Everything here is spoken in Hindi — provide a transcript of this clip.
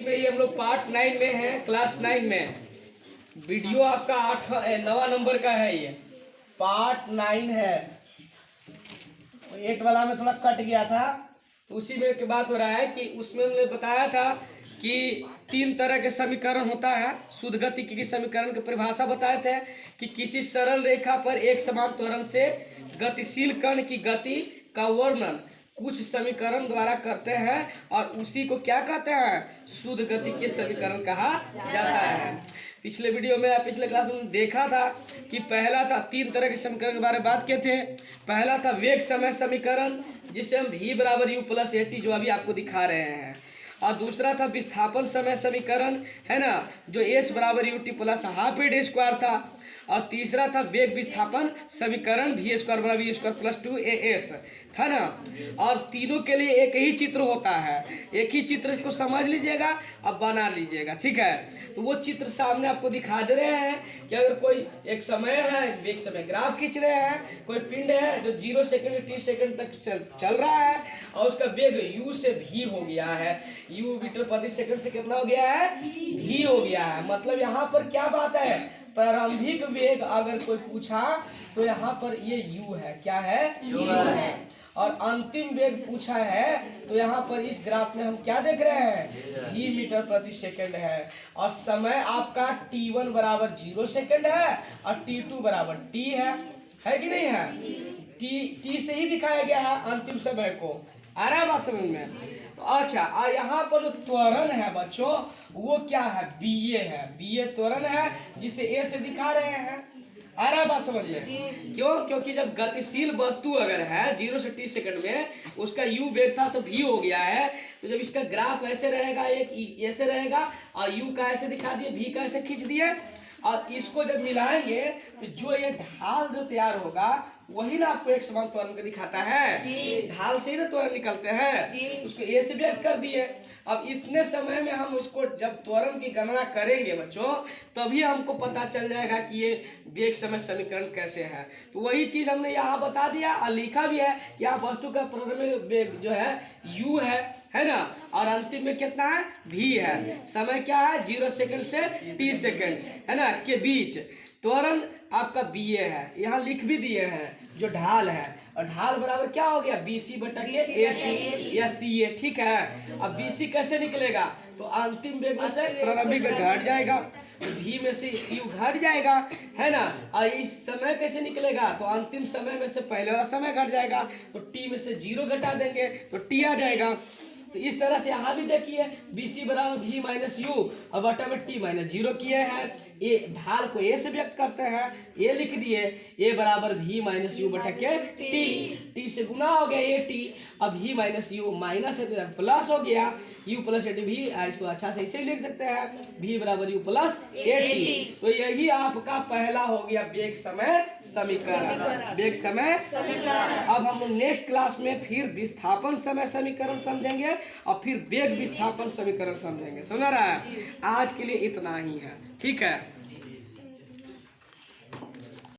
में ये हम लोग पार्ट 9 में है, क्लास 9 में। वीडियो आपका 9वां नंबर का है। ये पार्ट 9 है। 8 वाला में थोड़ा कट गया था, तो उसी में की बात हो रहा है कि उसमें हमने बताया था कि 3 तरह के समीकरण होता है। शुद्ध गति की समीकरण की परिभाषा बताए थे कि किसी सरल रेखा पर एक समान त्वरण से गतिशील कण की गति का वर्णन कुछ समीकरण द्वारा करते हैं और उसी को क्या कहते हैं, शुद्ध गति के समीकरण कहा जाता है। पिछले वीडियो में, पिछले क्लास में देखा था कि पहला था 3 तरह के समीकरण के बारे में बात किए थे। पहला था वेग समय समीकरण, जिसे हम v बराबर u प्लस ए टी जो अभी आपको दिखा रहे हैं, और दूसरा था विस्थापन समय समीकरण, है ना, जो s बराबर U T plus half A D square था, और तीसरा था वेग विस्थापन समीकरण v स्क्वायर बराबर यू स्क्वायर प्लस 2as था ना। और तीनों के लिए एक ही चित्र होता है, एक ही चित्र को समझ लीजिएगा, अब बना लीजिएगा, ठीक है। तो वो चित्र सामने आपको दिखा दे रहे हैं कि अगर कोई एक समय है, वेग समय ग्राफ खींच रहे हैं, कोई पिंड है जो 0 सेकंड से t सेकंड तक चल रहा है और उसका वेग u से v हो गया है। u मीटर प्रति सेकंड से कितना हो गया है, v हो गया है। मतलब यहाँ पर क्या बात है, प्रारंभिक वेग अगर कोई पूछा तो यहाँ पर ये u है, क्या है, u है। और अंतिम वेग पूछा है तो यहाँ पर इस ग्राफ में हम क्या देख रहे हैं, v मीटर प्रति सेकंड है। और समय आपका t1 बराबर 0 सेकंड है और t2 बराबर t है कि नहीं है। t से ही दिखाया गया है अंतिम समय को। आ रहा है बात समझ में। तो अच्छा, और यहाँ पर जो त्वरण है बच्चों, वो क्या है, ba है। ba त्वरण है जिसे a से दिखा रहे हैं। आ रहा है बात समझ में। क्यों, क्योंकि जब गतिशील वस्तु अगर है 0 से t सेकंड में, उसका u वेग था तो v हो गया है। तो जब इसका ग्राफ ऐसे रहेगा, एक ऐसे रहेगा और u का ऐसे दिखा दिए, v का ऐसे खींच दिए, और इसको जब मिलाएंगे तो जो ये ढाल जो तैयार होगा वही ना आपको एक समान त्वरण का दिखाता है। ढाल से ही ना त्वरण निकलते हैं, उसको ए से व्यक्त कर दिए। अब इतने समय में हम उसको जब त्वरण की गणना करेंगे बच्चों, तभी हमको पता चल जाएगा कि ये वेग समय समीकरण कैसे है। तो वही चीज हमने यहाँ बता दिया और लिखा भी है कि यहाँ वस्तु का प्रारंभिक वेग जो है u है ना, और अंतिम में कितना है, v है। समय क्या है, 0 सेकंड से t सेकंड, है ना, के बीच। त्वरण आपका ba है, यहाँ लिख भी दिए हैं जो ढाल है, और ढाल बराबर क्या हो गया, bc बटा के ac या ca, ठीक है। अब bc कैसे निकलेगा, तो अंतिम वेग में से प्रारंभिक घट जाएगा, तो v में से u घट जाएगा, है ना। और इस समय कैसे निकलेगा, तो अंतिम समय में से पहले वाला समय घट जाएगा, तो t में से 0 घटा देंगे तो t आ जाएगा। तो इस तरह से यहाँ भी देखिए BC बराबर v माइनस यू और बटा में t माइनस 0 किए हैं। ए ढाल को a से व्यक्त करते हैं, a लिख दिए, a बराबर v माइनस यू बटा के t से गुना हो गया ये t। अब v माइनस यू माइनस है तो प्लस हो गया, u प्लस ए टी भी, इसको अच्छा से इसे लिख सकते हैं, v बराबर u प्लस ए टी। तो यही आपका पहला हो गया वेग समय समीकरण, वेग समय समीकरण। अब हम नेक्स्ट क्लास में फिर विस्थापन समय समीकरण समझेंगे और फिर वेग विस्थापन समीकरण समझेंगे। समझ रहा है। आज के लिए इतना ही है, ठीक है।